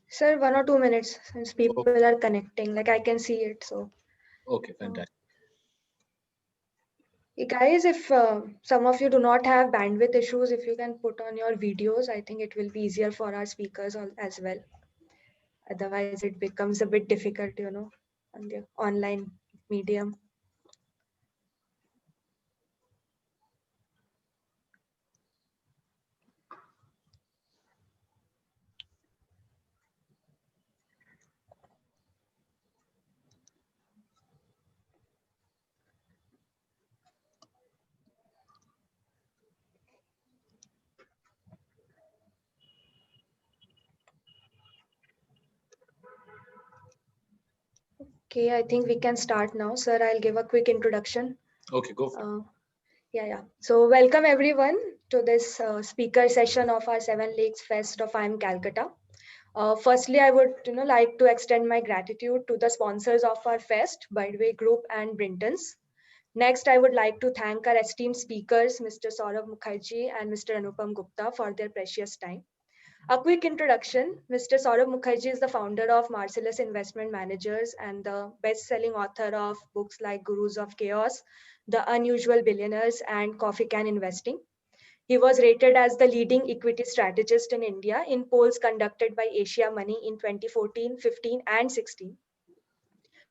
Sir, 1 or 2 minutes since people are connecting. Like I can see it. So, Okay, fantastic. guys, if some of you do not have bandwidth issues, if you can put on your videos, I think it will be easier for our speakers as well. Otherwise, it becomes a bit difficult, on the online medium. Okay, I think we can start now. Sir, I'll give a quick introduction. Okay, go for it. Yeah. So welcome everyone to this speaker session of our Seven Lakes Fest of IIM Calcutta. Firstly, I would like to extend my gratitude to the sponsors of our fest, Bideway Group and Brintons. Next, I would like to thank our esteemed speakers, Mr. Saurabh Mukherjee and Mr. Anupam Gupta, for their precious time. A quick introduction. Mr. Saurabh Mukherjee is the founder of Marcellus Investment Managers and the best-selling author of books like Gurus of Chaos, The Unusual Billionaires, and Coffee Can Investing. He was rated as the leading equity strategist in India in polls conducted by Asia Money in 2014, 15, and 16.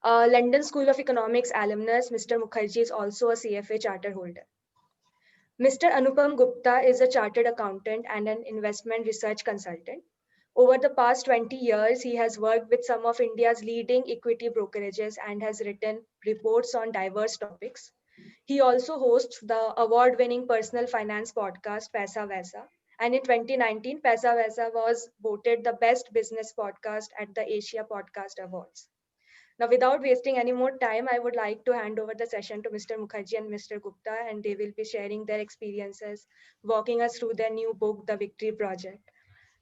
London School of Economics alumnus, Mr. Mukherjee is also a CFA charter holder. Mr. Anupam Gupta is a chartered accountant and an investment research consultant. Over the past 20 years, he has worked with some of India's leading equity brokerages and has written reports on diverse topics. He also hosts the award-winning personal finance podcast, Paisa Vaisa. And in 2019, Paisa Vaisa was voted the best business podcast at the Asia Podcast Awards. Now, without wasting any more time, I would like to hand over the session to Mr. Mukherjee and Mr. Gupta, and they will be sharing their experiences, walking us through their new book, The Victory Project.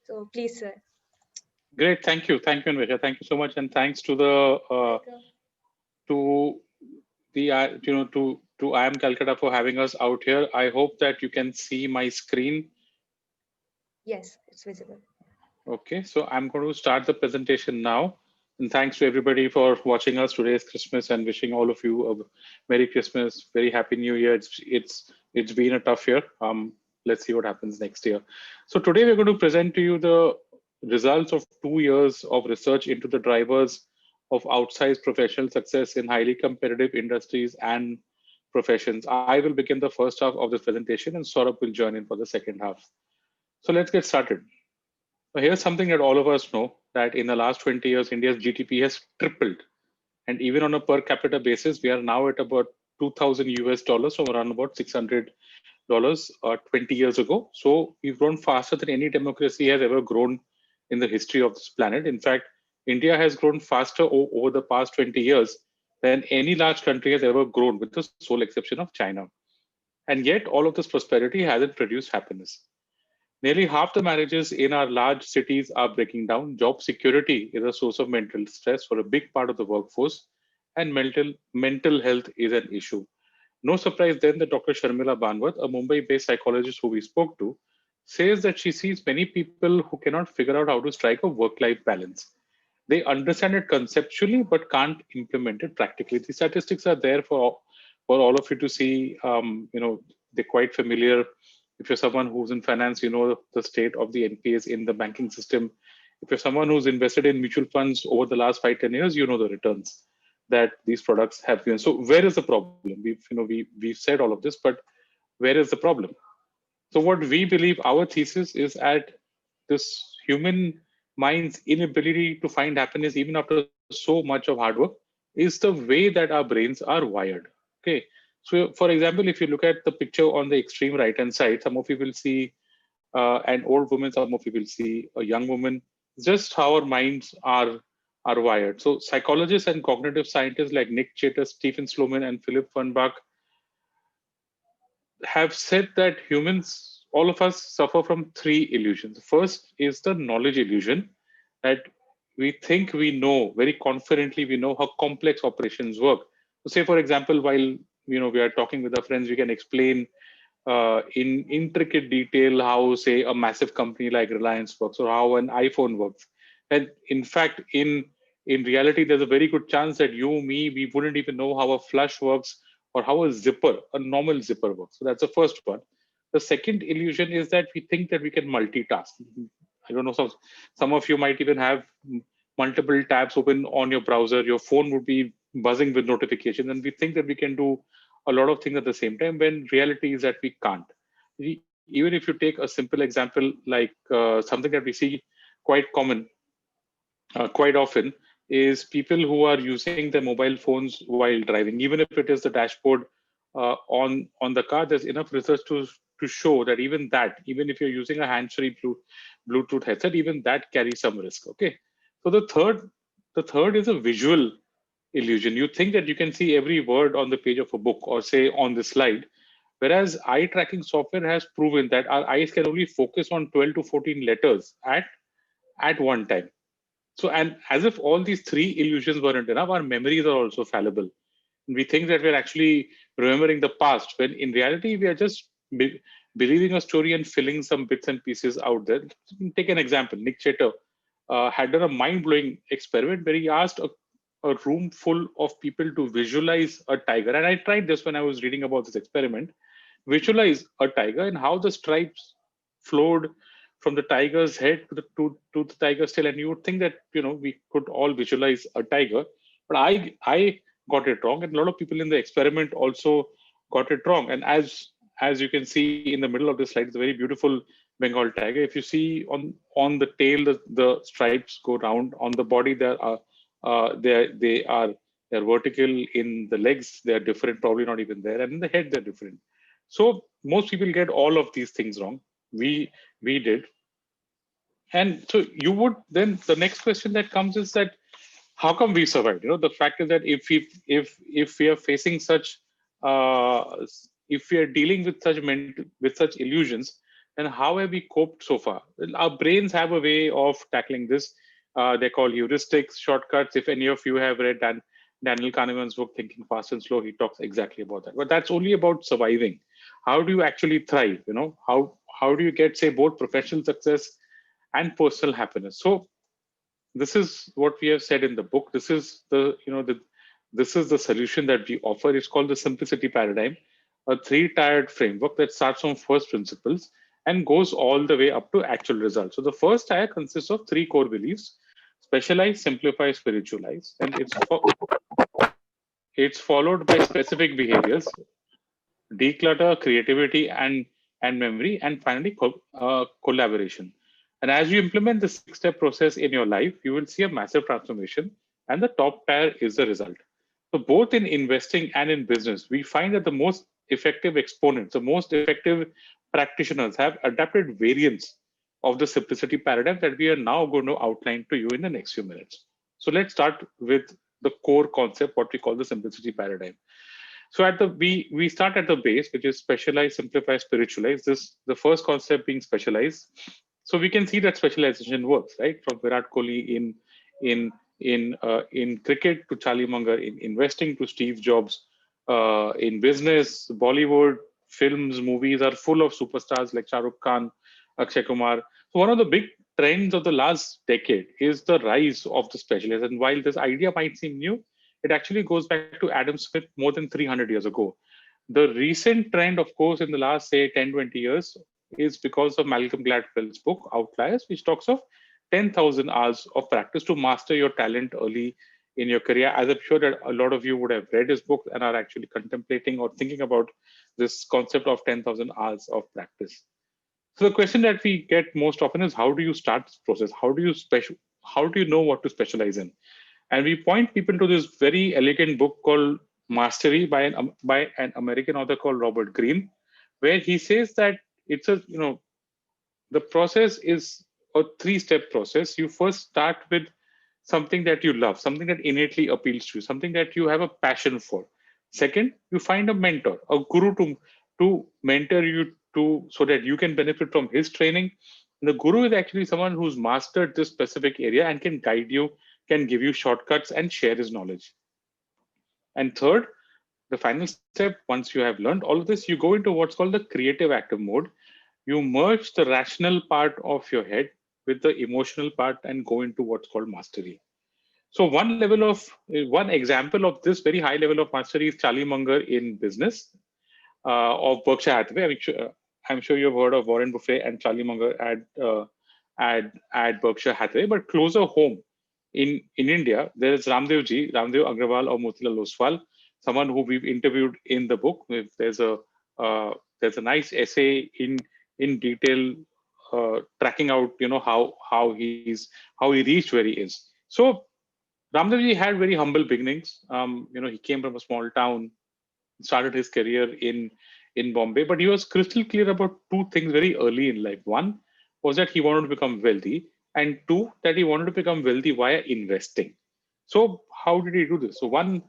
So please, sir. Great, thank you, Anvesha. Thank you so much, and thanks to the to the to IIM Calcutta for having us out here. I hope that you can see my screen. Yes, it's visible. Okay, so I'm going to start the presentation now. And thanks to everybody for watching us. Today is Christmas, and wishing all of you a Merry Christmas, very Happy New Year. It's been a tough year. Let's see what happens next year. So today we're going to present to you the results of 2 years of research into the drivers of outsized professional success in highly competitive industries and professions. I will begin the first half of this presentation, and Saurabh will join in for the second half. So let's get started. Now, here's something that all of us know, that in the last 20 years, India's GDP has tripled. And even on a per capita basis, we are now at about 2000 US dollars from around about $600 20 years ago. So we've grown faster than any democracy has ever grown in the history of this planet. In fact, India has grown faster over the past 20 years than any large country has ever grown, with the sole exception of China. And yet, all of this prosperity hasn't produced happiness. Nearly half the marriages in our large cities are breaking down. Job security is a source of mental stress for a big part of the workforce, and mental health is an issue. No surprise then that Dr. Sharmila Banwat, a Mumbai-based psychologist who we spoke to, says that she sees many people who cannot figure out how to strike a work-life balance. They understand it conceptually but can't implement it practically. The statistics are there for all of you to see. They're quite familiar. If you're someone who's in finance, you know the state of the NPAs in the banking system. If you're someone who's invested in mutual funds over the last 5-10 years, you know the returns that these products have given. So where is the problem? We've said all of this, but where is the problem? So what we believe, our thesis is at this human mind's inability to find happiness even after so much of hard work is the way that our brains are wired. Okay. So for example, if you look at the picture on the extreme right hand side, some of you will see an old woman, some of you will see a young woman. Just how our minds are wired. So psychologists and cognitive scientists like Nick Chater, Stephen Sloman, and Philip Fernbach have said that humans, all of us, suffer from 3 illusions. First is the knowledge illusion, that we think we know very confidently, we know how complex operations work. So say, for example, while we are talking with our friends, we can explain in intricate detail how, say, a massive company like Reliance works, or how an iPhone works. And in fact, in reality, there's a very good chance that you, me, we wouldn't even know how a flush works or how a normal zipper works. So that's the first one. The second illusion is that we think that we can multitask. I don't know, some of you might even have multiple tabs open on your browser. Your phone would be buzzing with notifications, and we think that we can do a lot of things at the same time, when reality is that we can't. Even if you take a simple example like something that we see quite common, quite often, is people who are using their mobile phones while driving. Even if it is the dashboard on the car, there's enough research to show that even if you're using a hands-free Bluetooth headset, even that carries some risk. Okay, so the third is a visual illusion. You think that you can see every word on the page of a book, or say on the slide, whereas eye tracking software has proven that our eyes can only focus on 12 to 14 letters at one time. So, and as if all these three illusions weren't enough, our memories are also fallible. We think that we're actually remembering the past, when in reality, we are just believing a story and filling some bits and pieces out there. Take an example. Nick Chater had done a mind-blowing experiment where he asked a room full of people to visualize a tiger. And I tried this when I was reading about this experiment. Visualize a tiger and how the stripes flowed from the tiger's head to the tiger's tail, and you would think that we could all visualize a tiger, but I got it wrong, and a lot of people in the experiment also got it wrong. And as you can see in the middle of the slide, it's a very beautiful Bengal tiger. If you see on the tail, the stripes go round. On the body, there are they're vertical. In the legs, they're different, probably not even there, and in the head, they're different. So most people get all of these things wrong. We did. And so you would then, the next question that comes is that how come we survived? The fact is that if we are facing such if we are dealing with such illusions, then how have we coped so far? Well, our brains have a way of tackling this. They're called heuristics, shortcuts. If any of you have read Daniel Kahneman's book Thinking Fast and Slow, he talks exactly about that. But that's only about surviving. How do you actually thrive? How do you get, say, both professional success and personal happiness? So this is what we have said in the book. This is this is the solution that we offer. It's called the simplicity paradigm, a three-tiered framework that starts from first principles and goes all the way up to actual results. So the first tier consists of three core beliefs: specialize, simplify, spiritualize, and it's followed by specific behaviors: declutter, creativity, and memory, and finally collaboration. And as you implement the six-step process in your life, you will see a massive transformation, and the top tier is the result. So both in investing and in business, we find that the most effective exponents, the most effective practitioners have adapted variants of the simplicity paradigm that we are now going to outline to you in the next few minutes. So let's start with the core concept, what we call the simplicity paradigm. So we start at the base, which is specialize, simplify, spiritualize. The first concept being specialize. So we can see that specialization works, right? From Virat Kohli in cricket to Charlie Munger in investing to Steve Jobs in business. Bollywood films, movies are full of superstars like Shah Rukh Khan, Akshay Kumar. So one of the big trends of the last decade is the rise of the specialist. And while this idea might seem new, it actually goes back to Adam Smith more than 300 years ago. The recent trend, of course, in the last, say, 10, 20 years is because of Malcolm Gladwell's book, Outliers, which talks of 10,000 hours of practice to master your talent early in your career. As I'm sure that a lot of you would have read his book and are actually contemplating or thinking about this concept of 10,000 hours of practice. So the question that we get most often is, how do you start this process? How do you know what to specialize in? And we point people to this very elegant book called Mastery by an American author called Robert Greene, where he says that it's the process is a three-step process. You first start with something that you love, something that innately appeals to you, something that you have a passion for. Second, you find a mentor, a guru to mentor you so that you can benefit from his training. And the guru is actually someone who's mastered this specific area and can guide you, can give you shortcuts and share his knowledge. And third, the final step, once you have learned all of this, you go into what's called the creative active mode. You merge the rational part of your head with the emotional part and go into what's called mastery. So one example of this very high level of mastery is Charlie Munger in business of Berkshire Hathaway. I'm sure you've heard of Warren Buffett and Charlie Munger at Berkshire Hathaway, but closer home in India, there is Ramdev Agrawal or Motilal Oswal, someone who we've interviewed in the book. There's a nice essay in detail tracking out how he reached where he is. So Ramdevji had very humble beginnings. He came from a small town, started his career in Bombay, but he was crystal clear about two things very early in life. One was that he wanted to become wealthy, and two, that he wanted to become wealthy via investing. So how did he do this? So one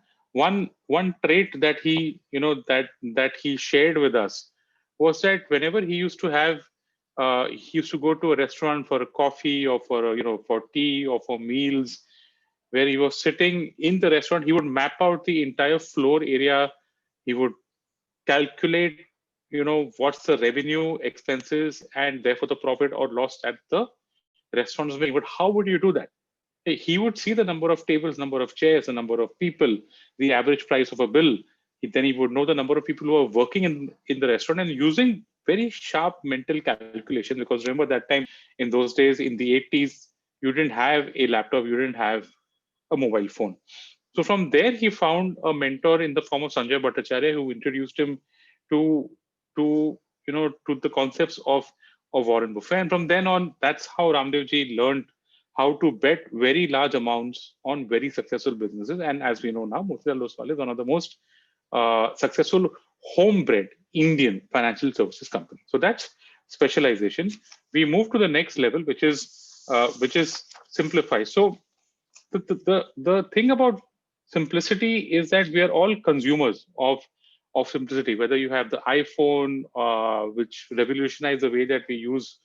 trait that that he shared with us was that whenever he used to go to a restaurant for a coffee or for tea or for meals, where he was sitting in the restaurant, he would map out the entire floor area. He would calculate, what's the revenue, expenses, and therefore the profit or loss at the restaurant is making. But how would you do that? He would see the number of tables, number of chairs, the number of people, the average price of a bill. Then he would know the number of people who are working in the restaurant, and using very sharp mental calculation, because remember that time, in those days, in the 80s, you didn't have a laptop, you didn't have a mobile phone. So from there, he found a mentor in the form of Sanjay Bhattacharya, who introduced him to the concepts of Warren Buffett. And from then on, that's how Ramdevji learned how to bet very large amounts on very successful businesses. And as we know now, Motilal Oswal is one of the most successful homebred Indian financial services company. So that's specialization. We move to the next level, which is simplify. So the thing about simplicity is that we are all consumers of simplicity. Whether you have the iPhone, which revolutionized the way that we use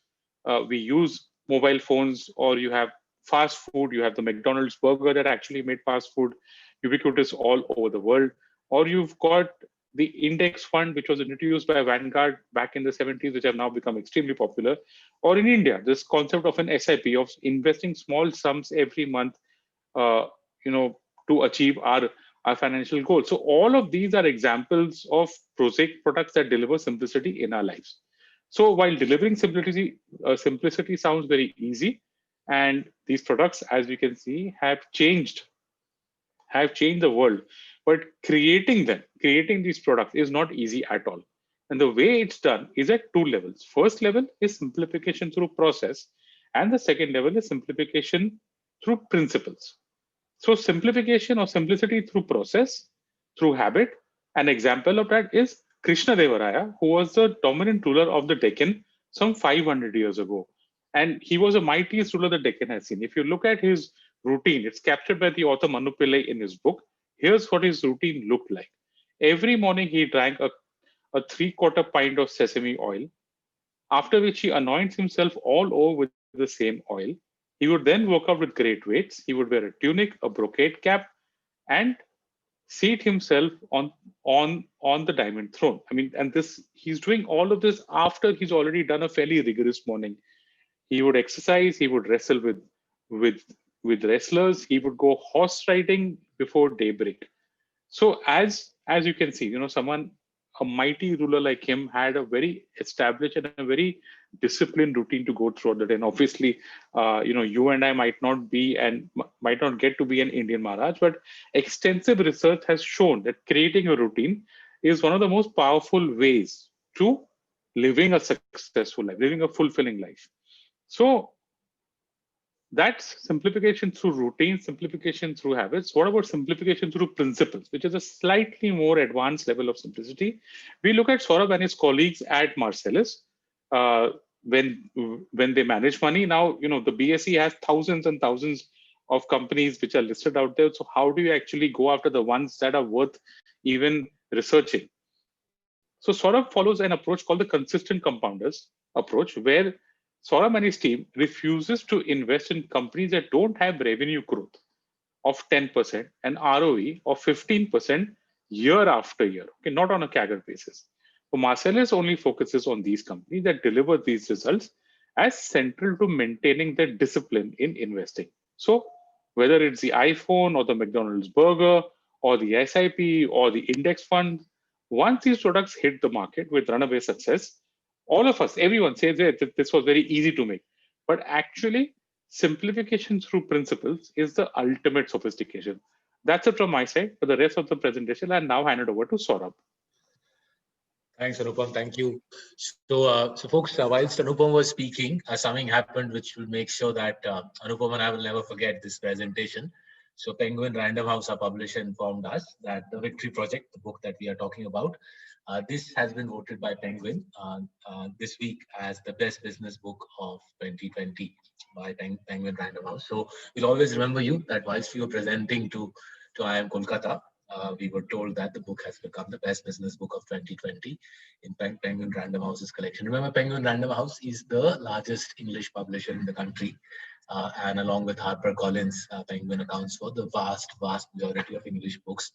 mobile phones, or you have fast food, you have the McDonald's burger that actually made fast food ubiquitous all over the world, or you've got the index fund, which was introduced by Vanguard back in the 70s, which have now become extremely popular, or in India, this concept of an SIP, of investing small sums every month, to achieve our financial goals. So all of these are examples of prosaic products that deliver simplicity in our lives. So while delivering simplicity sounds very easy, and these products, as we can see, have changed the world, but creating these products is not easy at all. And the way it's done is at two levels. First level is simplification through process, and the second level is simplification through principles. So simplification or simplicity through process, through habit. An example of that is Krishna Deva Raya, who was the dominant ruler of the Deccan some 500 years ago. And he was the mightiest ruler the Deccan has seen. If you look at his routine, it's captured by the author Manu Pillai in his book. Here's what his routine looked like. Every morning he drank a 3/4 pint of sesame oil, after which he anoints himself all over with the same oil. He would then work out with great weights. He would wear a tunic, a brocade cap, and seat himself on the diamond throne. And he's doing all of this after he's already done a fairly rigorous morning. He would exercise. He would wrestle with wrestlers. He would go horse riding before daybreak. So as you can see, a mighty ruler like him had a very established and a very disciplined routine to go through the day. And obviously, you and I might not get to be an Indian Maharaj, but extensive research has shown that creating a routine is one of the most powerful ways to living a successful life, living a fulfilling life. So that's simplification through routine, simplification through habits. What about simplification through principles, which is a slightly more advanced level of simplicity? We look at Saurabh and his colleagues at Marcellus when they manage money. Now, the BSE has thousands and thousands of companies which are listed out there. So how do you actually go after the ones that are worth even researching? So Saurabh follows an approach called the consistent compounders approach, where Saurabh and his team refuses to invest in companies that don't have revenue growth of 10% and ROE of 15% year after year, okay, not on a CAGR basis. So Marcellus only focuses on these companies that deliver these results, as central to maintaining the discipline in investing. So whether it's the iPhone or the McDonald's burger or the SIP or the index fund, once these products hit the market with runaway success, all of us, everyone says that this was very easy to make. But actually, simplification through principles is the ultimate sophistication. That's it from my side. For the rest of the presentation, I'll now hand it over to Saurabh. Thanks, Anupam. Thank you. So folks, whilst Anupam was speaking, something happened which will make sure that Anupam and I will never forget this presentation. So Penguin Random House, our publisher, informed us that the Victory Project, the book that we are talking about, this has been voted by Penguin this week as the best business book of 2020 by Penguin Random House. So we'll always remember you that whilst we were presenting to IIM Kolkata, we were told that the book has become the best business book of 2020 in Penguin Random House's collection. Remember, Penguin Random House is the largest English publisher in the country. And along with HarperCollins, Penguin accounts for the vast majority of English books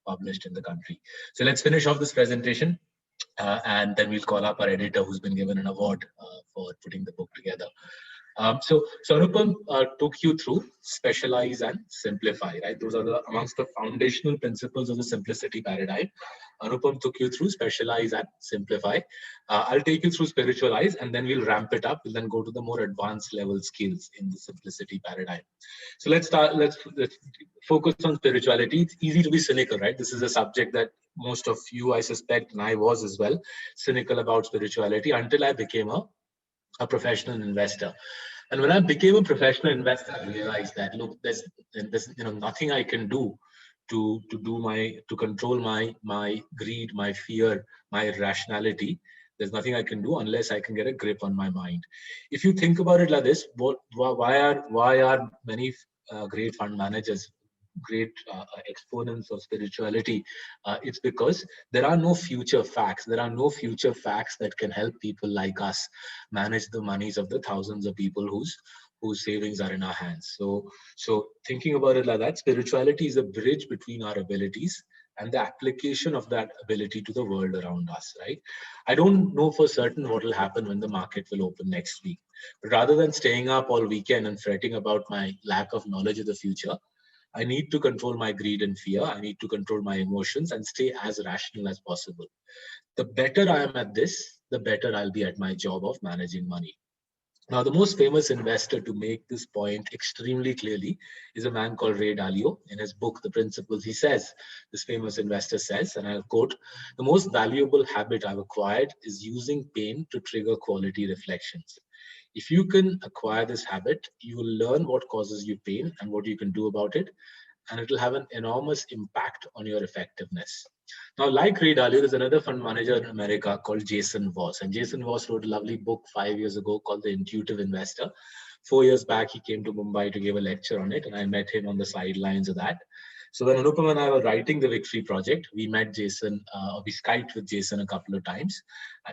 published in the country. So let's finish off this presentation. And then we'll call up our editor who's been given an award for putting the book together. So Anupam took you through specialize and simplify, right? Those are amongst the foundational principles of the simplicity paradigm. Anupam took you through specialize and simplify. I'll take you through spiritualize, and then we'll ramp it up. We'll then go to the more advanced level skills in the simplicity paradigm. So let's focus on spirituality. It's easy to be cynical, right? This is a subject that most of you, I suspect, and I was as well, cynical about spirituality until I became a professional investor. And when I became a professional investor, I realized that look, there's nothing I can do to control my greed, my fear, my irrationality. There's nothing I can do unless I can get a grip on my mind. If you think about it like this, why are many great fund managers great exponents of spirituality? It's because there are no future facts. There are no future facts that can help people like us manage the monies of the thousands of people whose savings are in our hands. So thinking about it like that, spirituality is a bridge between our abilities and the application of that ability to the world around us, right? I don't know for certain what will happen when the market will open next week. But rather than staying up all weekend and fretting about my lack of knowledge of the future, I need to control my greed and fear. I need to control my emotions and stay as rational as possible. The better I am at this, the better I'll be at my job of managing money. Now, the most famous investor to make this point extremely clearly is a man called Ray Dalio. In his book, The Principles, he says, this famous investor says, and I'll quote, "The most valuable habit I've acquired is using pain to trigger quality reflections. If you can acquire this habit, you will learn what causes you pain and what you can do about it, and it will have an enormous impact on your effectiveness." Now, like Ray Dalio, there's another fund manager in America called Jason Voss. And Jason Voss wrote a lovely book 5 years ago called The Intuitive Investor. 4 years back, he came to Mumbai to give a lecture on it, and I met him on the sidelines of that. So when Anupam and I were writing the Victory Project, we met Jason, we Skyped with Jason a couple of times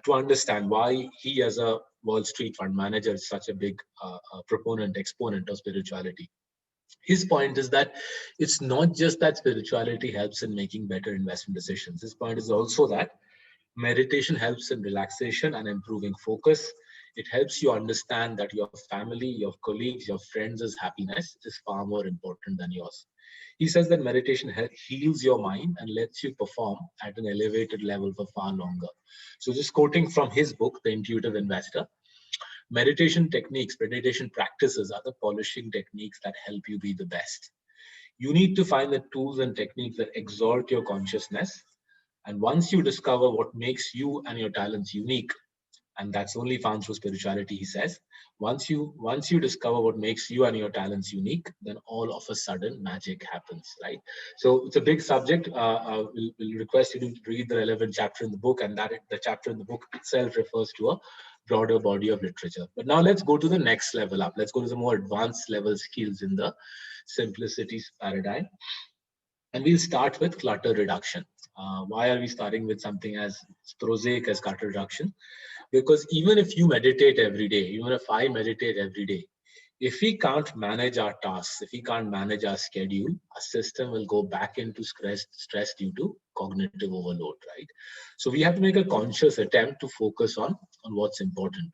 to understand why he, as a Wall Street fund manager, is such a big exponent of spirituality. His point is that it's not just that spirituality helps in making better investment decisions. His point is also that meditation helps in relaxation and improving focus. It helps you understand that your family, your colleagues, your friends' happiness is far more important than yours. He says that meditation heals your mind and lets you perform at an elevated level for far longer. So just quoting from his book, The Intuitive Investor, meditation techniques, meditation practices are the polishing techniques that help you be the best. You need to find the tools and techniques that exalt your consciousness. And once you discover what makes you and your talents unique, and that's only found through spirituality, he says, once you discover what makes you and your talents unique, then all of a sudden magic happens, right? So it's a big subject. We'll request you to read the relevant chapter in the book, and that the chapter in the book itself refers to a broader body of literature. But now let's go to the next level up. Let's go to the more advanced level skills in the simplicity paradigm. And we'll start with clutter reduction. Why are we starting with something as prosaic as clutter reduction? Because even if you meditate every day, even if I meditate every day, if we can't manage our tasks, if we can't manage our schedule, our system will go back into stress due to cognitive overload, right? So we have to make a conscious attempt to focus on what's important.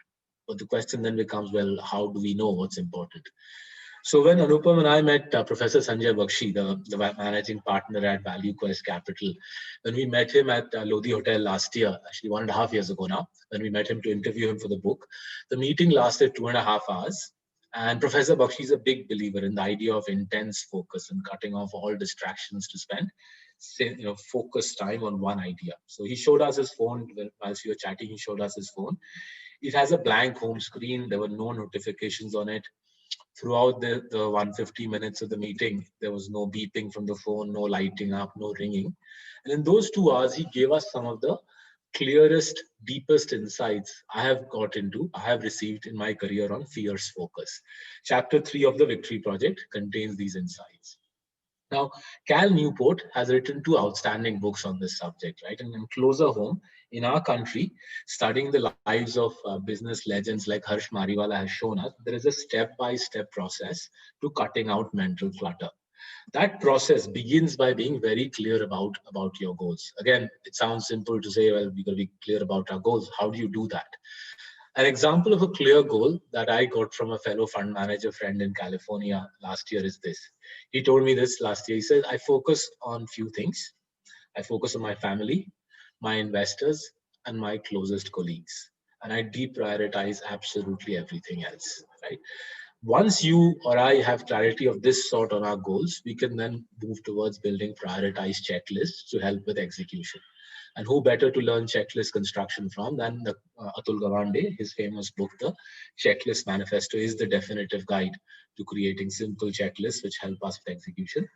But the question then becomes, well, how do we know what's important? So when Anupam and I met Professor Sanjay Bakshi, the managing partner at ValueQuest Capital, when we met him at Lodi Hotel last year, actually 1.5 years ago now, when we met him to interview him for the book, the meeting lasted 2.5 hours. And Professor Bakshi is a big believer in the idea of intense focus and cutting off all distractions to spend, focus time on one idea. So he showed us his phone whilst we were chatting. He showed us his phone. It has a blank home screen. There were no notifications on it. Throughout the 150 minutes of the meeting, there was no beeping from the phone, no lighting up, no ringing. And in those 2 hours, he gave us some of the clearest, deepest insights I have received in my career on fierce focus. Chapter 3 of the Victory Project contains these insights. Now, Cal Newport has written 2 outstanding books on this subject, right? And in closer home, in our country, studying the lives of business legends like Harsh Mariwala has shown us, there is a step-by-step process to cutting out mental clutter. That process begins by being very clear about your goals. Again, it sounds simple to say, well, we got to be clear about our goals. How do you do that? An example of a clear goal that I got from a fellow fund manager friend in California last year is this. He told me this last year. He said, I focus on few things. I focus on my family, my investors, and my closest colleagues. And I deprioritize absolutely everything else, right? Once you or I have clarity of this sort on our goals, we can then move towards building prioritized checklists to help with execution. And who better to learn checklist construction from than Atul Gawande? His famous book, The Checklist Manifesto, is the definitive guide to creating simple checklists which help us with execution.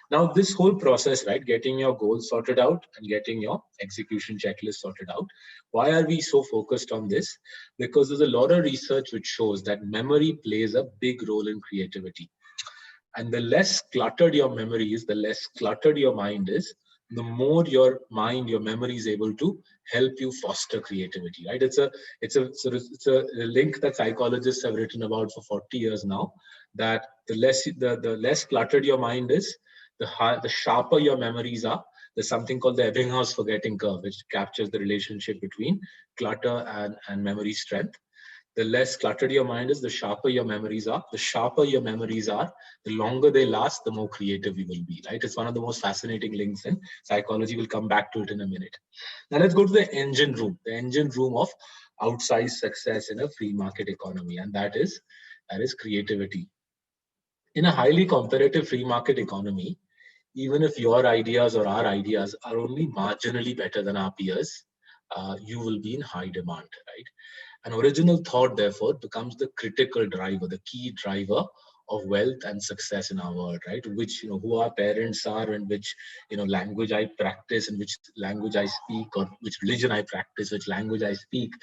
Now, this whole process, right, getting your goals sorted out and getting your execution checklist sorted out, why are we so focused on this? Because there's a lot of research which shows that memory plays a big role in creativity. And the less cluttered your memory is, the less cluttered your mind is, the more your memory is able to help you foster creativity, right? It's a link that psychologists have written about for 40 years now, that the less cluttered your mind is, the sharper your memories are. There's something called the Ebbinghaus forgetting curve, which captures the relationship between clutter and memory strength. The less cluttered your mind is, the sharper your memories are. The sharper your memories are, the longer they last, the more creative you will be, right? It's one of the most fascinating links in psychology. We'll come back to it in a minute. Now let's go to the engine room of outsized success in a free market economy, and that is creativity. In a highly competitive free market economy, even if your ideas or our ideas are only marginally better than our peers, you will be in high demand, right? An original thought, therefore, becomes the critical driver, the key driver of wealth and success in our world, right? Which, who our parents are, and which, language I practice, and which language I speak, or which religion I practice, which language I speak,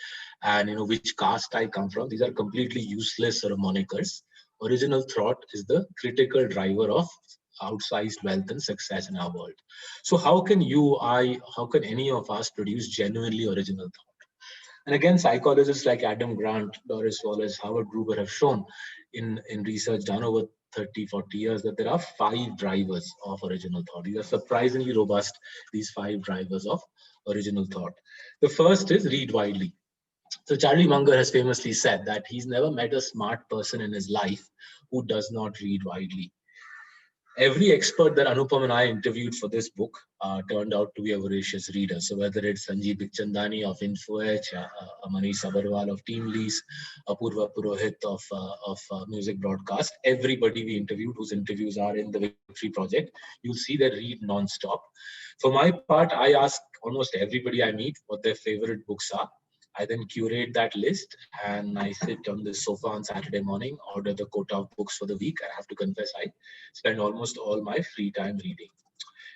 and, which caste I come from. These are completely useless sort of monikers. Original thought is the critical driver of outsized wealth and success in our world. So how can any of us produce genuinely original thought? And again, psychologists like Adam Grant, Doris Wallace, Howard Gruber have shown in research done over 30, 40 years that there are 5 drivers of original thought. These are surprisingly robust, these 5 drivers of original thought. The first is read widely. So Charlie Munger has famously said that he's never met a smart person in his life who does not read widely. Every expert that Anupam and I interviewed for this book turned out to be a voracious reader. So whether it's Sanjeev Bikhchandani of InfoEdge, Manish Sabarwal of TeamLease, Apurva Purohit of Music Broadcast, everybody we interviewed whose interviews are in the Victory Project, you'll see they read non-stop. For my part, I ask almost everybody I meet what their favorite books are. I then curate that list and I sit on the sofa on Saturday morning, order the quota of books for the week. I have to confess, I spend almost all my free time reading.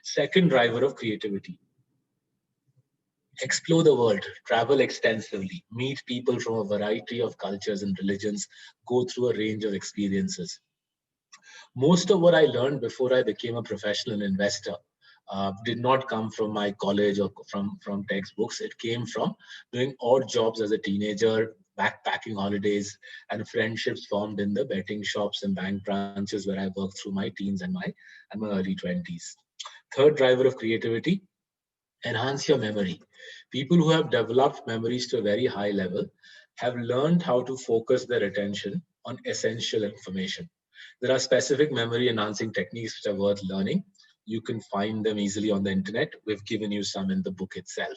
Second driver of creativity. Explore the world, travel extensively, meet people from a variety of cultures and religions, go through a range of experiences. Most of what I learned before I became a professional investor did not come from my college or from textbooks. It came from doing odd jobs as a teenager, backpacking holidays, and friendships formed in the betting shops and bank branches where I worked through my teens and my early 20s. Third driver of creativity, enhance your memory. People who have developed memories to a very high level have learned how to focus their attention on essential information. There are specific memory enhancing techniques which are worth learning. You can find them easily on the internet. We've given you some in the book itself.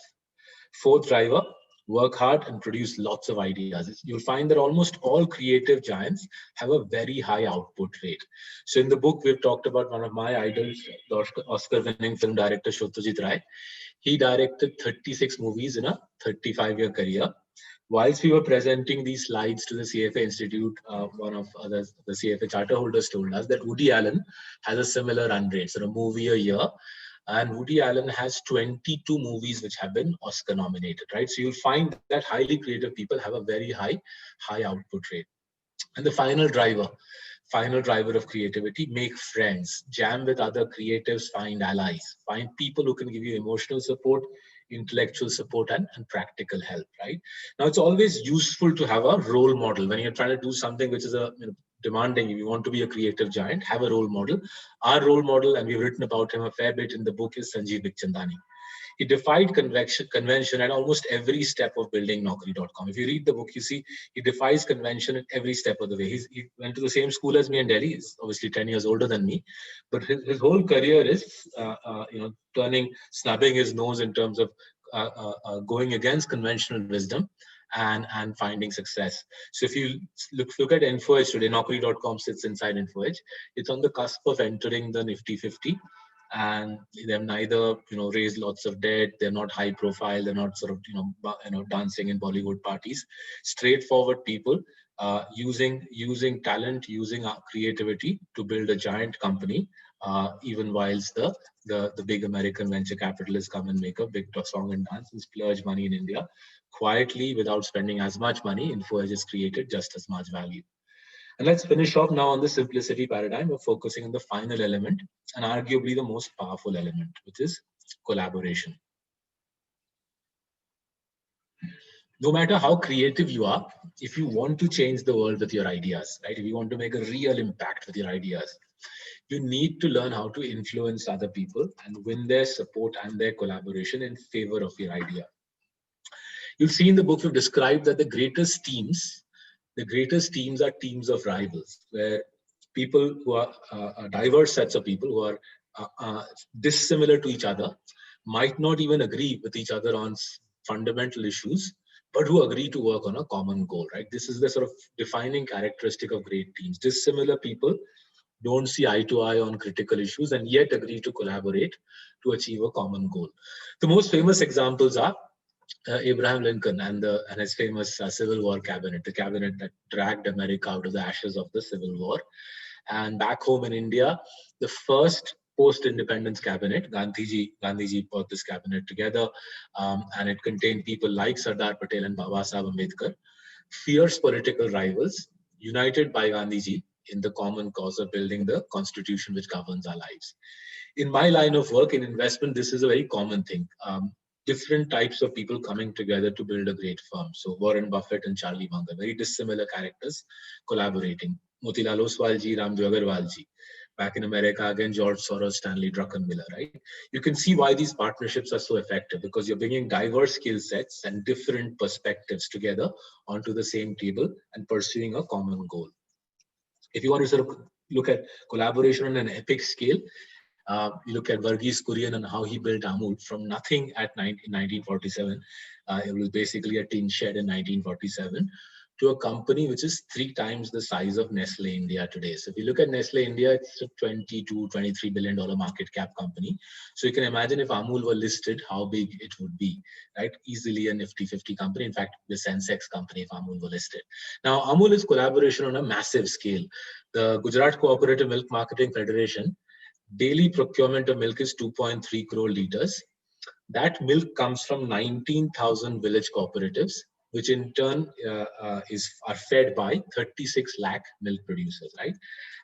Fourth driver, work hard and produce lots of ideas. You'll find that almost all creative giants have a very high output rate. So in the book, we've talked about one of my idols, the Oscar-winning film director Satyajit Ray. He directed 36 movies in a 35-year career. Whilst we were presenting these slides to the CFA Institute, one of the CFA charter holders told us that Woody Allen has a similar run rate, so a movie a year. And Woody Allen has 22 movies which have been Oscar nominated, right? So you'll find that highly creative people have a very high output rate. And the final driver of creativity, make friends, jam with other creatives, find allies, find people who can give you emotional support, intellectual support, and practical help, right? Now, it's always useful to have a role model when you're trying to do something which is demanding. If you want to be a creative giant, have a role model. Our role model, and we've written about him a fair bit in the book, is Sanjeev Bikhchandani. He defied convention at almost every step of building Naukri.com. If you read the book, you see he defies convention at every step of the way. He went to the same school as me in Delhi. He's obviously 10 years older than me, but his whole career is snubbing his nose in terms of going against conventional wisdom and finding success. So if you look at Info Edge today, Naukri.com sits inside Info Edge. It's on the cusp of entering the Nifty 50. And they've neither raised lots of debt, they're not high profile, they're not sort of dancing in Bollywood parties. Straightforward people using talent, using creativity to build a giant company, even whilst the big American venture capitalists come and make a big song and dance and splurge money in India quietly without spending as much money. Info Edge has created just as much value. And let's finish off now on the simplicity paradigm of focusing on the final element and arguably the most powerful element, which is collaboration. No matter how creative you are, if you want to change the world with your ideas, right? If you want to make a real impact with your ideas, you need to learn how to influence other people and win their support and their collaboration in favor of your idea. You'll see in the book, we've described that the greatest teams are teams of rivals, where people who are diverse sets of people who are dissimilar to each other, might not even agree with each other on fundamental issues, but who agree to work on a common goal, right? This is the sort of defining characteristic of great teams. Dissimilar people don't see eye to eye on critical issues and yet agree to collaborate to achieve a common goal. The most famous examples are Abraham Lincoln and his famous Civil War cabinet, the cabinet that dragged America out of the ashes of the Civil War. And back home in India, the first post-independence cabinet, Gandhiji put this cabinet together, and it contained people like Sardar Patel and Baba Saheb Ambedkar, fierce political rivals, united by Gandhiji in the common cause of building the constitution which governs our lives. In my line of work in investment, this is a very common thing. Different types of people coming together to build a great firm. So Warren Buffett and Charlie Munger, very dissimilar characters collaborating. Motilal Oswal ji, Ramdev Agarwal ji. Back in America, again, George Soros, Stanley Druckenmiller, right? You can see why these partnerships are so effective, because you're bringing diverse skill sets and different perspectives together onto the same table and pursuing a common goal. If you want to sort of look at collaboration on an epic scale, you look at Verghese Kurian and how he built Amul from nothing in 1947. It was basically a tin shed in 1947 to a company which is 3 times the size of Nestle India today. So if you look at Nestle India, it's a $22-23 billion market cap company. So you can imagine if Amul were listed, how big it would be, right? Easily a Nifty 50 company. In fact, the Sensex company if Amul were listed. Now, Amul is collaboration on a massive scale. The Gujarat Cooperative Milk Marketing Federation, daily procurement of milk is 2.3 crore liters. That milk comes from 19,000 village cooperatives, which in turn are fed by 36 lakh milk producers, right?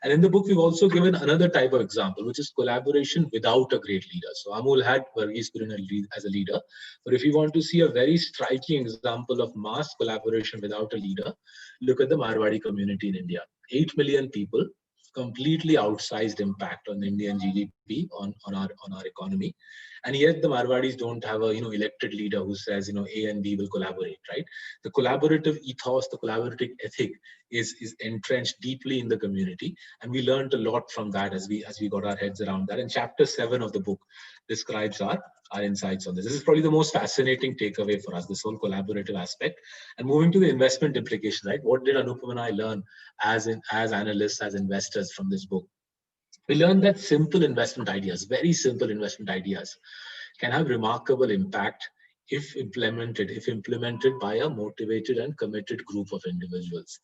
And in the book, we've also given another type of example, which is collaboration without a great leader. So Amul had Verghese Kurian as a leader, but if you want to see a very striking example of mass collaboration without a leader, look at the Marwadi community in India. 8 million people, completely outsized impact on Indian GDP on our economy. And yet the Marwadis don't have a elected leader who says A and B will collaborate, right? The collaborative ethos, the collaborative ethic is entrenched deeply in the community, and we learned a lot from that as we got our heads around that. And chapter 7 of the book describes our insights on this. This is probably the most fascinating takeaway for us, this whole collaborative aspect. And moving to the investment implication, right? What did Anupam and I learn as analysts, as investors from this book? We learned that simple investment ideas, very simple investment ideas, can have remarkable impact if implemented by a motivated and committed group of individuals.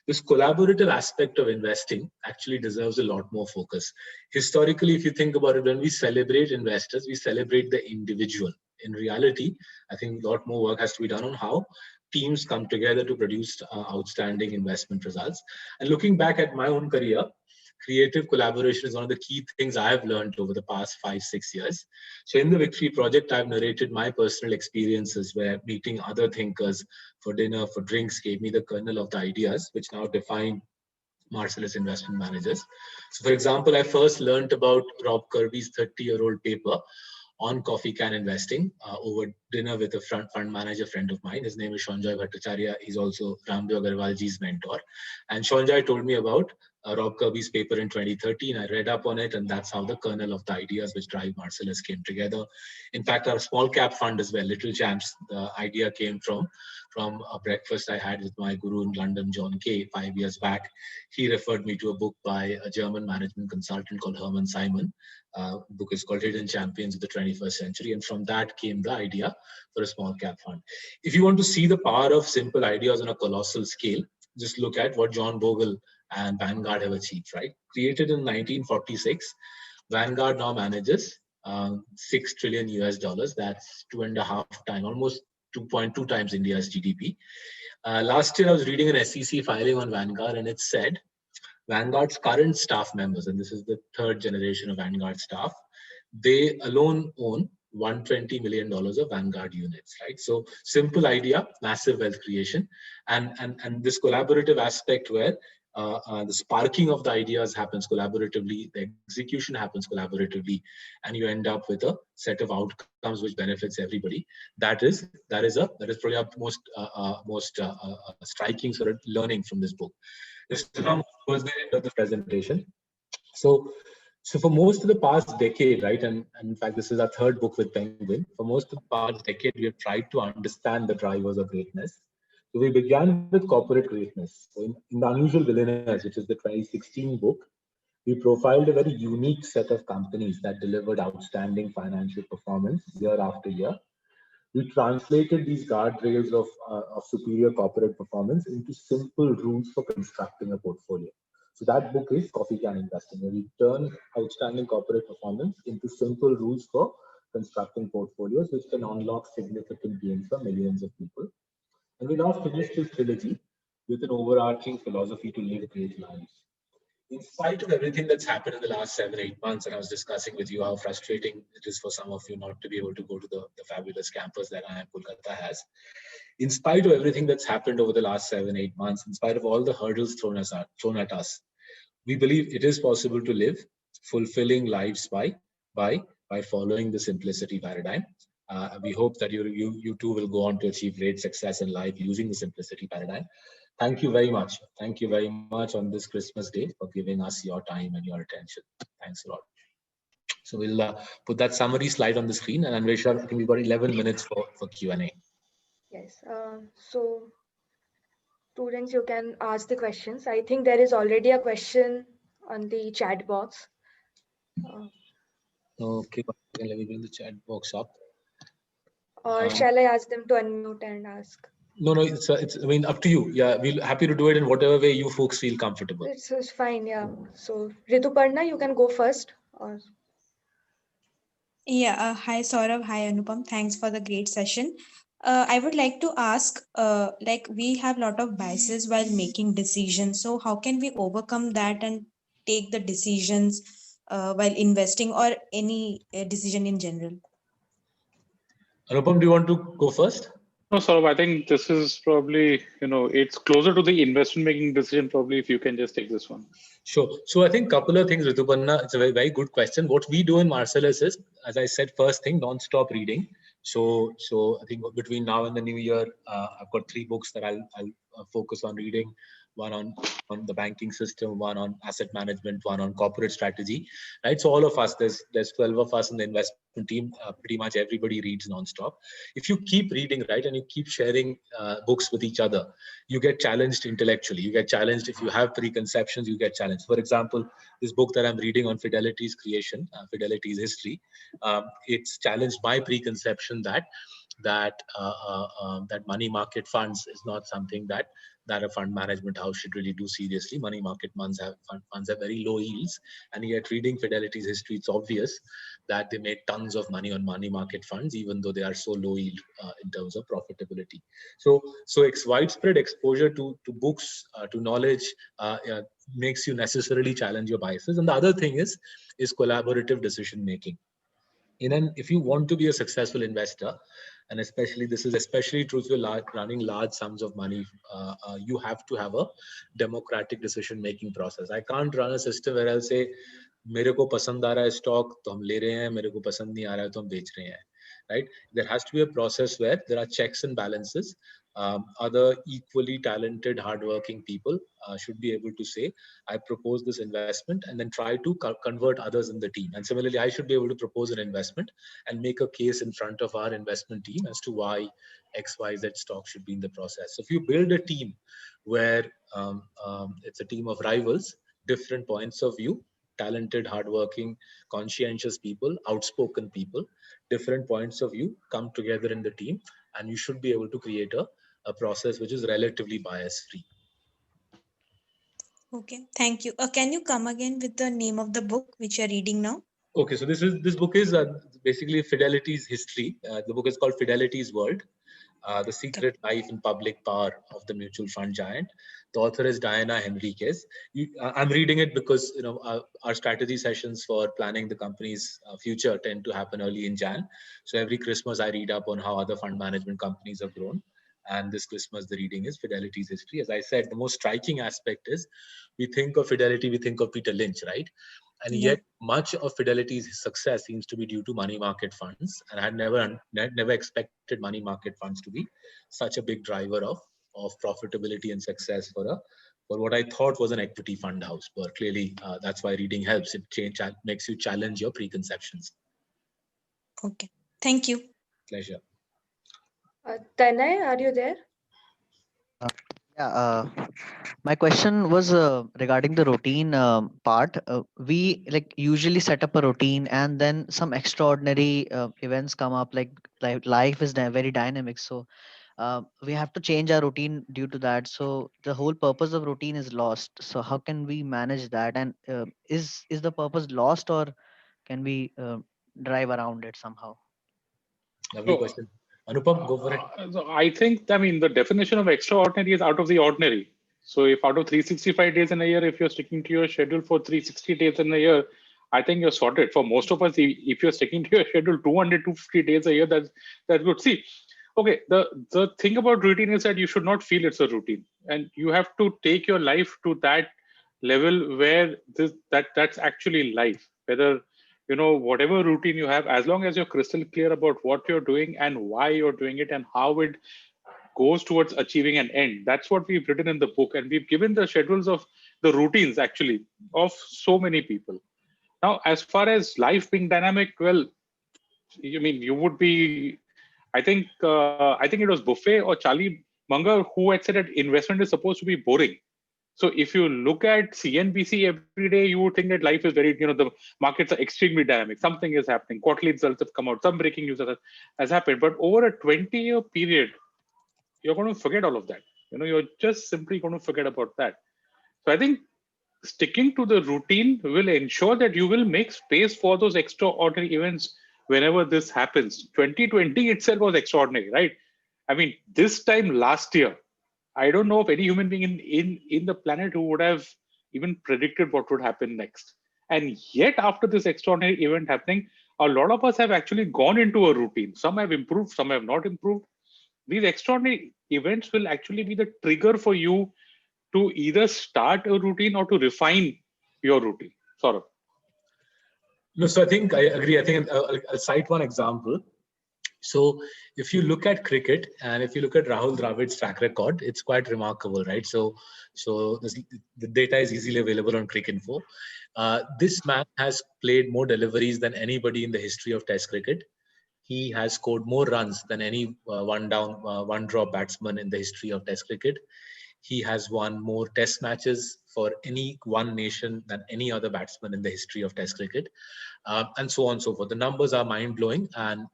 This collaborative aspect of investing actually deserves a lot more focus. Historically, if you think about it, when we celebrate investors, we celebrate the individual. In reality, I think a lot more work has to be done on how teams come together to produce outstanding investment results. And looking back at my own career, creative collaboration is one of the key things I have learned over the past 5-6 years. So in the Victory Project, I've narrated my personal experiences where meeting other thinkers for dinner, for drinks, gave me the kernel of the ideas, which now define Marcellus Investment Managers. So for example, I first learned about Rob Kirby's 30-year-old paper on coffee can investing over dinner with a fund manager friend of mine. His name is Shaunjoy Bhattacharya. He's also Ramdev Agarwalji's mentor. And Shaunjoy told me about Rob Kirby's paper in 2013. I read up on it, and that's how the kernel of the ideas which drive Marcellus came together. In fact, our small cap fund as well, Little Champs, the idea came from a breakfast I had with my guru in London, John Kay, 5 years back. He referred me to a book by a German management consultant called Hermann Simon. The book is called Hidden Champions of the 21st Century. And from that came the idea for a small cap fund. If you want to see the power of simple ideas on a colossal scale, just look at what John Bogle and Vanguard have achieved, right? Created in 1946, Vanguard now manages $6 trillion US. That's 2.5 times, almost 2.2 times India's GDP. Last year, I was reading an SEC filing on Vanguard, and it said Vanguard's current staff members, and this is the third generation of Vanguard staff, they alone own $120 million of Vanguard units, right? So simple idea, massive wealth creation, and this collaborative aspect where the sparking of the ideas happens collaboratively, the execution happens collaboratively, and you end up with a set of outcomes which benefits everybody. That is probably our most striking sort of learning from this book. This is towards the end of the presentation. So for most of the past decade, right, and in fact, this is our third book with Penguin. For most of the past decade, we have tried to understand the drivers of greatness. So we began with corporate greatness. So in The Unusual Billionaires, which is the 2016 book, we profiled a very unique set of companies that delivered outstanding financial performance year after year. We translated these guardrails of superior corporate performance into simple rules for constructing a portfolio. So that book is Coffee Can Investing, where we turn outstanding corporate performance into simple rules for constructing portfolios, which can unlock significant gains for millions of people. And we now finished this trilogy with an overarching philosophy to live great lives. In spite of everything that's happened in the last 7-8 months, and I was discussing with you how frustrating it is for some of you not to be able to go to the fabulous campus that IIM Kolkata has. In spite of everything that's happened over the last 7-8 months, in spite of all the hurdles thrown at us, we believe it is possible to live fulfilling lives by following the simplicity paradigm. We hope that you too will go on to achieve great success in life using the simplicity paradigm. Thank you very much. Thank you very much on this Christmas day for giving us your time and your attention. Thanks a lot. So we'll put that summary slide on the screen, and Anvesha, I think we've got 11 minutes for Q&A. Yes. So students, you can ask the questions. I think there is already a question on the chat box. Okay, let me bring the chat box up. Or shall I ask them to unmute and ask? No, it's I mean, up to you. Yeah, we're happy to do it in whatever way you folks feel comfortable. It's fine, yeah. So Rituparna, you can go first. Or... Yeah, hi Saurav, hi Anupam. Thanks for the great session. I would like to ask, like we have a lot of biases while making decisions. So how can we overcome that and take the decisions while investing or any decision in general? Anupam, do you want to go first? No, Saurabh, I think this is probably, it's closer to the investment making decision, probably, if you can just take this one. Sure. So I think couple of things, Rituparna. It's a very, very good question. What we do in Marcellus is, as I said, first thing, non-stop reading. So I think between now and the new year, I've got 3 books that I'll focus on reading. One on the banking system, one on asset management, one on corporate strategy. Right. So all of us, there's 12 of us in the investment team. Pretty much everybody reads non-stop. If you keep reading, right, and you keep sharing books with each other, you get challenged intellectually. You get challenged if you have preconceptions. You get challenged. For example, this book that I'm reading on Fidelity's creation, Fidelity's history, it's challenged my preconception that money market funds is not something that a fund management house should really do seriously. Money market funds have very low yields, and yet reading Fidelity's history, it's obvious that they made tons of money on money market funds, even though they are so low yield in terms of profitability. So it's widespread exposure to books, to knowledge, makes you necessarily challenge your biases. And the other thing is collaborative decision making. If you want to be a successful investor, and this is especially true if you're running large sums of money, you have to have a democratic decision making process. I can't run a system where I'll say, मेरे को पसंद आ रहा है stock तो हम ले रहे हैं, मेरे को पसंद नहीं आ रहा है तो हम बेच रहे हैं. Right? There has to be a process where there are checks and balances. Other equally talented, hardworking people should be able to say, I propose this investment, and then try to convert others in the team. And similarly, I should be able to propose an investment and make a case in front of our investment team as to why XYZ stock should be in the process. So if you build a team where it's a team of rivals, different points of view, talented, hardworking, conscientious people, outspoken people, different points of view come together in the team, and you should be able to create a process which is relatively bias free. Okay, thank you. Can you come again with the name of the book which you're reading now? Okay, so this book is basically Fidelity's history. The book is called Fidelity's World, The Secret Life and Public Power of the Mutual Fund Giant. The author is Diana Henriquez. I'm reading it because our strategy sessions for planning the company's future tend to happen early in Jan. So every Christmas I read up on how other fund management companies have grown. And this Christmas, the reading is Fidelity's history. As I said, the most striking aspect is we think of Fidelity, we think of Peter Lynch, right? And yet much of Fidelity's success seems to be due to money market funds. And I had never expected money market funds to be such a big driver of profitability and success for what I thought was an equity fund house. But clearly, that's why reading helps. It makes you challenge your preconceptions. Okay, thank you. Pleasure. Tanay, are you there? Yeah, my question was regarding the routine part. We usually set up a routine, and then some extraordinary events come up. Like life is very dynamic, so we have to change our routine due to that. So the whole purpose of routine is lost. So how can we manage that? And is the purpose lost, or can we drive around it somehow? Lovely question. Anupam, go for it. So I think, the definition of extraordinary is out of the ordinary. So if out of 365 days in a year, if you're sticking to your schedule for 360 days in a year, I think you're sorted. For most of us, if you're sticking to your schedule 200, 250 days a year, that's good. See, okay, the thing about routine is that you should not feel it's a routine. And you have to take your life to that level where that's actually life. Whether whatever routine you have, as long as you're crystal clear about what you're doing and why you're doing it and how it goes towards achieving an end. That's what we've written in the book, and we've given the schedules of the routines actually of so many people. Now, as far as life being dynamic, well, you would be, I think it was Buffet or Charlie Munger who had said that investment is supposed to be boring. So if you look at CNBC every day, you would think that life is very, the markets are extremely dynamic. Something is happening. Quarterly results have come out. Some breaking news has happened. But over a 20-year period, you're going to forget all of that. You're just simply going to forget about that. So I think sticking to the routine will ensure that you will make space for those extraordinary events whenever this happens. 2020 itself was extraordinary, right? This time last year, I don't know of any human being in the planet who would have even predicted what would happen next. And yet, after this extraordinary event happening, a lot of us have actually gone into a routine. Some have improved, some have not improved. these extraordinary events will actually be the trigger for you to either start a routine or to refine your routine. Saurabh. No, so I think I agree. I think I'll cite one example. So if you look at cricket and if you look at Rahul Dravid's track record, it's quite remarkable, right? So the data is easily available on Cricinfo. This man has played more deliveries than anybody in the history of Test cricket. He has scored more runs than any one drop batsman in the history of Test cricket. He has won more Test matches for any one nation than any other batsman in the history of Test cricket, and so on and so forth. The numbers are mind blowing, and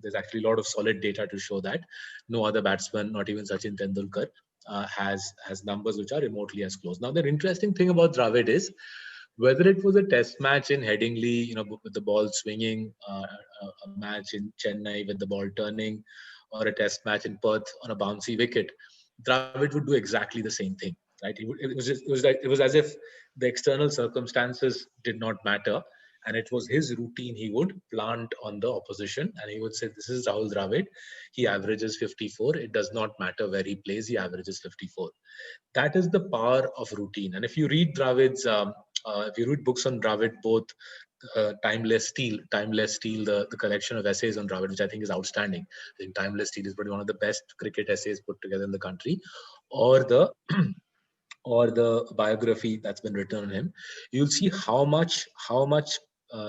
there's actually a lot of solid data to show that no other batsman, not even Sachin Tendulkar, has numbers which are remotely as close. Now, the interesting thing about Dravid is whether it was a Test match in Headingley, with the ball swinging, a match in Chennai with the ball turning, or a Test match in Perth on a bouncy wicket, Dravid would do exactly the same thing, right? It was as if the external circumstances did not matter, and it was his routine he would plant on the opposition, and he would say, "This is Rahul Dravid. He averages 54. It does not matter where he plays. He averages 54." That is the power of routine. And if you read Dravid's, if you read books on Dravid, both Timeless Steel, the collection of essays on Dravid, which I think is outstanding. I think Timeless Steel is probably one of the best cricket essays put together in the country, or the or the biography that's been written on him. You'll see how much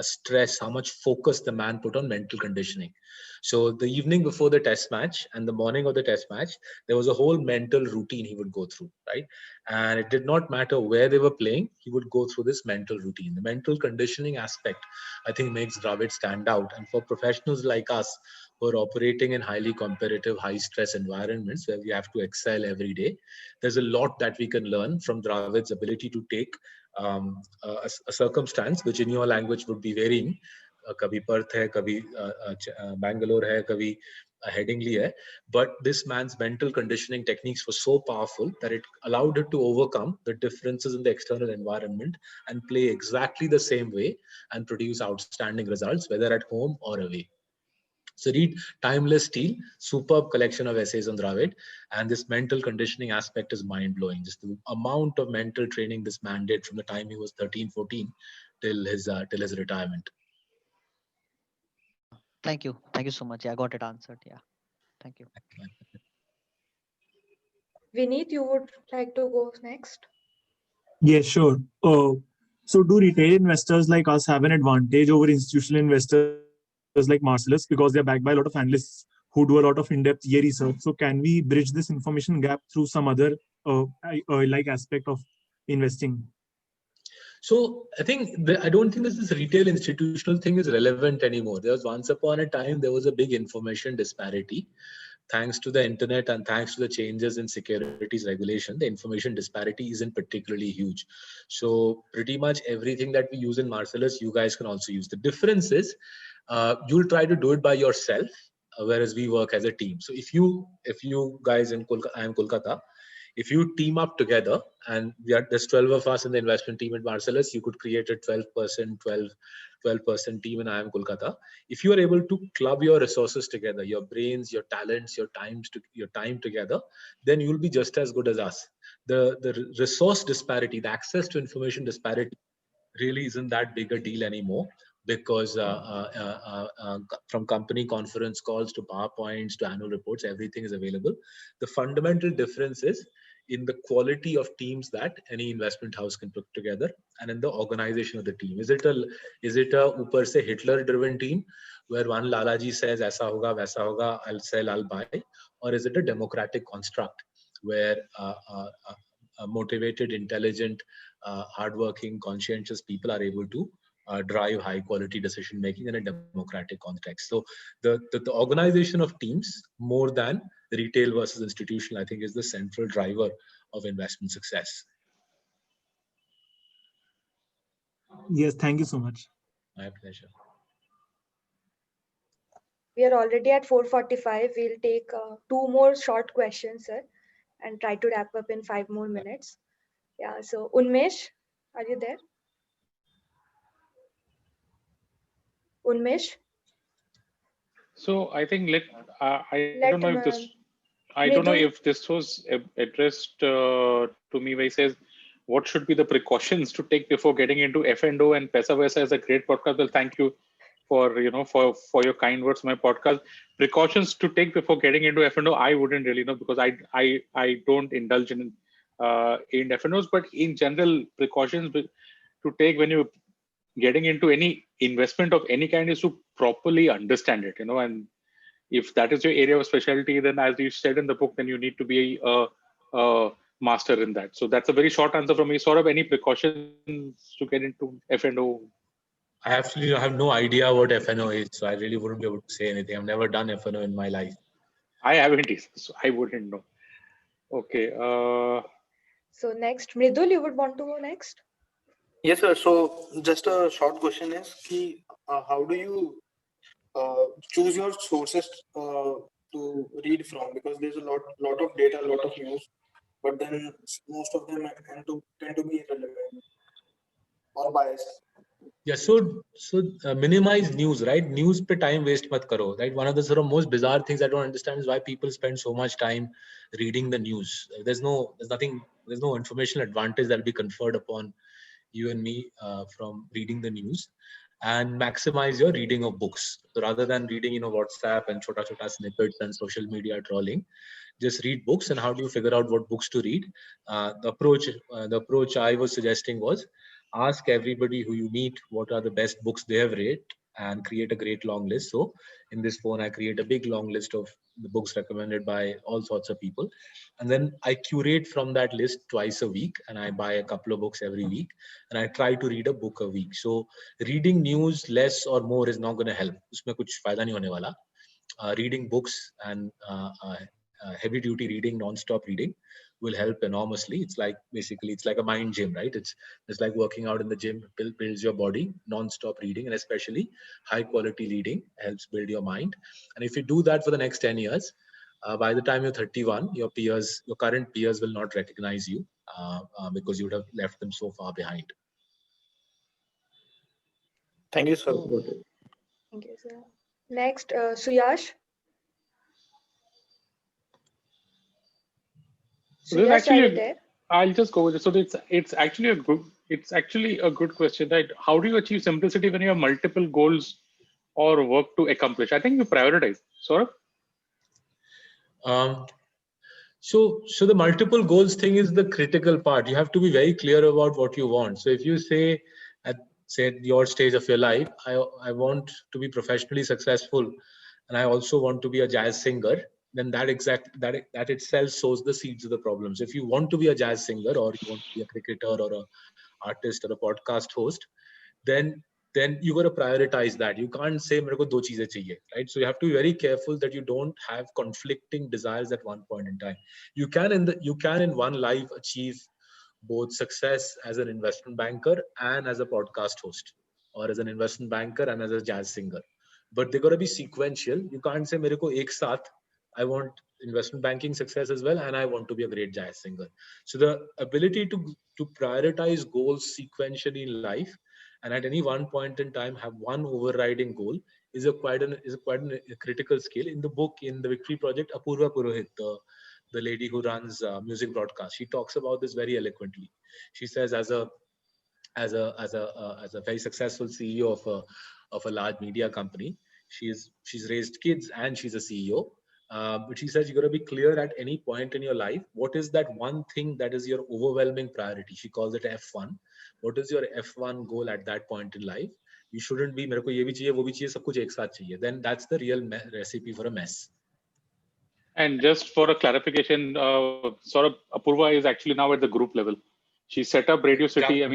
stress, how much focus the man put on mental conditioning. So the evening before the Test match and the morning of the Test match, there was a whole mental routine he would go through, right? And it did not matter where they were playing, he would go through this mental routine. The mental conditioning aspect, I think, makes Dravid stand out. And for professionals like us who are operating in highly competitive, high stress environments where we have to excel every day, there's a lot that we can learn from Dravid's ability to take a circumstance which in your language would be varying. कभी Perth है, कभी Bangalore है, कभी Headingley hai. But this man's mental conditioning techniques were so powerful that it allowed him to overcome the differences in the external environment and play exactly the same way and produce outstanding results, whether at home or away. So read Timeless Steel, superb collection of essays on Dravid, and this mental conditioning aspect is mind-blowing. Just the amount of mental training this man did from the time he was 13, 14 till his retirement. Thank you. Thank you so much. Yeah, I got it answered. Yeah. Thank you. Vineet, you would like to go next? Yeah, sure. So do retail investors like us have an advantage over institutional investors like Marcellus because they're backed by a lot of analysts who do a lot of in-depth year research? So can we bridge this information gap through some other like aspect of investing? So I think I don't think this retail institutional thing is relevant anymore. There was once upon a time, there was a big information disparity. Thanks to the internet and thanks to the changes in securities regulation, the information disparity isn't particularly huge. So pretty much everything that we use in Marcellus, you guys can also use. The difference is you'll try to do it by yourself, whereas we work as a team. So if you guys in Kolkata, I am Kolkata, if you team up together, and there's 12 of us in the investment team at Marcellus, you could create a 12% team in IIM Kolkata. If you are able to club your resources together, your brains, your talents, your time together, then you'll be just as good as us. The resource disparity, the access to information disparity really isn't that big a deal anymore, because from company conference calls to PowerPoints to annual reports, everything is available. The fundamental difference is in the quality of teams that any investment house can put together, and in the organization of the team. Is it a upar se Hitler driven team where one Lalaji says aisa hoga vaisa hoga, I'll sell, I'll buy, or is it a democratic construct where motivated, intelligent, hardworking, conscientious people are able to drive high quality decision making in a democratic context? So the organization of teams, more than retail versus institutional, I think is the central driver of investment success. Yes, thank you so much. My pleasure. We are already at 4:45. We'll take 2 more short questions, sir, and try to wrap up in 5 more minutes. Yeah, so Unmesh, are you there? Unmesh? So I think I don't know if this. I don't know Mridul? if this was addressed to me where he says, what should be the precautions to take before getting into F&O, and Pesa Vesa is a great podcast. Well, thank you for, for your kind words on my podcast. Precautions to take before getting into F&O, I wouldn't really know, because I don't indulge in F&Os, but in general, precautions to take when you're getting into any investment of any kind is to properly understand it, and if that is your area of specialty, then as you said in the book, then you need to be a master in that. So that's a very short answer from me. Sort of any precautions to get into F&O? I actually have no idea what FNO is, so I really wouldn't be able to say anything. I've never done FNO in my life. I haven't either, so I wouldn't know. Okay. So next, Mridul, you would want to go next? Yes, sir. So just a short question is, how do you choose your sources to read from? Because there's a lot of data, a lot of news, but then most of them tend to be irrelevant or biased. Yeah, so minimize news, right? News pe time waste mat karo, right? One of the sort of most bizarre things I don't understand is why people spend so much time reading the news. There's no informational advantage that will be conferred upon you and me from reading the news, and maximize your reading of books. So rather than reading, WhatsApp and chota snippets and social media trolling, just read books. And how do you figure out what books to read? The approach I was suggesting was, ask everybody who you meet what are the best books they have read, and create a great long list. So in this phone, I create a big long list of the books recommended by all sorts of people. And then I curate from that list twice a week, and I buy a couple of books every week, and I try to read a book a week. So reading news less or more is not going to help. Usme kuch fayda nahi hone wala. Reading books and heavy duty reading, non-stop reading will help enormously. It's like a mind gym, right? It's like working out in the gym, builds your body. Non-stop reading, and especially high quality reading, helps build your mind. And if you do that for the next 10 years, by the time you're 31, your current peers will not recognize you because you would have left them so far behind. Thank you, sir. Thank you, sir. Next, Suyash. Suyash, are you there? I'll just go with it. So it's actually a good question, right? How do you achieve simplicity when you have multiple goals or work to accomplish? I think you prioritize. Saurabh? So the multiple goals thing is the critical part. You have to be very clear about what you want. So if you say at your stage of your life, I want to be professionally successful, and I also want to be a jazz singer, then that itself sows the seeds of the problem. So if you want to be a jazz singer, or you want to be a cricketer, or a artist, or a podcast host, then you got to prioritize that. You can't say mere ko do cheezein chahiye, right? So you have to be very careful that you don't have conflicting desires at one point in time. You can in one life achieve both success as an investment banker and as a podcast host, or as an investment banker and as a jazz singer, but they got to be sequential. You can't say mere ko ek saath I want investment banking success as well, and I want to be a great jazz singer. So the ability to prioritize goals sequentially in life, and at any one point in time have one overriding goal, is quite a critical skill. In the book, in the Victory Project, Apurva Purohit, the lady who runs music broadcast, she talks about this very eloquently. She says, as a very successful CEO of a large media company, she's raised kids and she's a CEO. But she says you got to be clear at any point in your life, what is that one thing that is your overwhelming priority? She calls it F1. What is your F1 goal at that point in life? You shouldn't be mere ko ye bhi chahiye, wo bhi chahiye, sab kuch ek saath chahiye. Then that's the real recipe for a mess. And just for a clarification, sort of Apurva is actually now at the group level. She set up Radio City.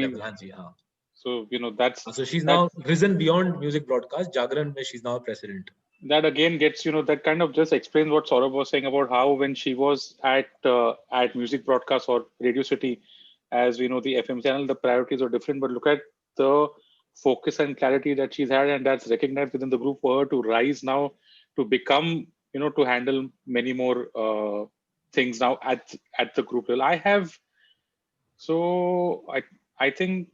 So that's. So she's now risen beyond music broadcast. Jagran mein she's now a president. That again gets that kind of just explains what Saurabh was saying about how when she was at music broadcast or Radio City, as we know, the FM channel, the priorities are different. But look at the focus and clarity that she's had, and that's recognized within the group for her to rise now to become, to handle many more things now at the group level. I think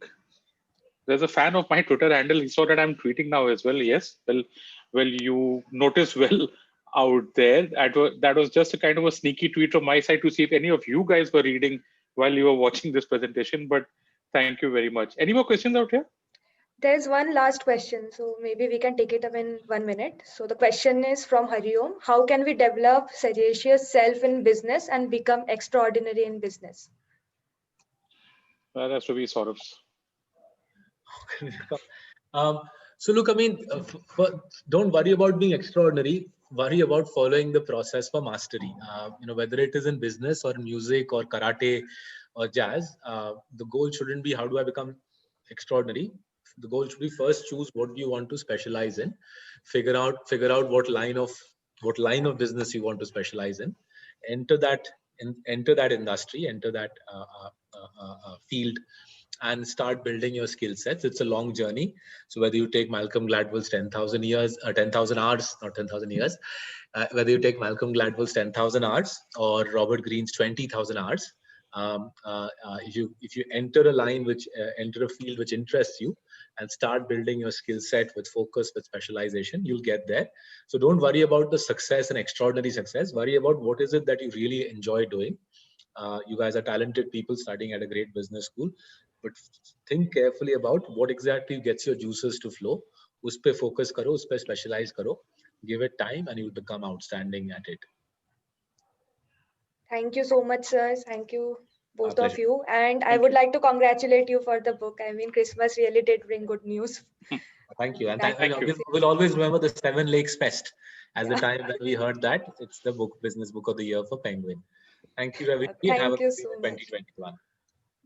there's a fan of my Twitter handle. He saw that I'm tweeting now as well. Yes. Well, you notice well. out there. That was just a kind of a sneaky tweet from my side to see if any of you guys were reading while you were watching this presentation. But thank you very much. Any more questions out here? There's one last question, so maybe we can take it up in 1 minute. So the question is from Hariom: how can we develop sagacious self in business and become extraordinary in business? That's to be Saurav's. So look, I mean, don't worry about being extraordinary. Worry about following the process for mastery. Whether it is in business or music or karate or jazz, the goal shouldn't be how do I become extraordinary. The goal should be first choose what you want to specialize in, figure out what line of business you want to specialize in, enter that industry, enter that field, and start building your skill sets. It's a long journey. So whether you take Malcolm Gladwell's 10,000 years, 10,000 hours, not 10,000 years, whether you take Malcolm Gladwell's 10,000 hours or Robert Greene's 20,000 hours, if you enter a line enter a field which interests you and start building your skill set with focus, with specialization, you'll get there. So don't worry about the success and extraordinary success. Worry about what is it that you really enjoy doing. You guys are talented people studying at a great business school, but think carefully about what exactly gets your juices to flow. Us pe focus karo, us pe specialize karo. Give it time and you'll become outstanding at it. Thank you so much, sir. Thank you, both of pleasure. you. And I would like to congratulate you for the book. I mean, Christmas really did bring good news. Thank you. And Thank you. we'll always remember the Seven Lakes Fest as the time when we heard that it's the business book of the year for Penguin. Thank you, Ravi. Thank Have a you great so much. 2021.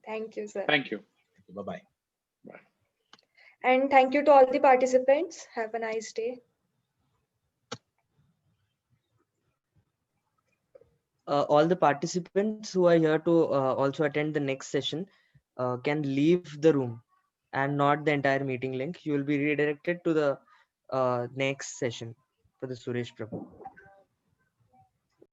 Thank you, sir. Thank you. Bye-bye. Bye. And thank you to all the participants. Have a nice day. All the participants who are here to also attend the next session can leave the room and not the entire meeting link. You will be redirected to the next session for the Suresh Prabhu.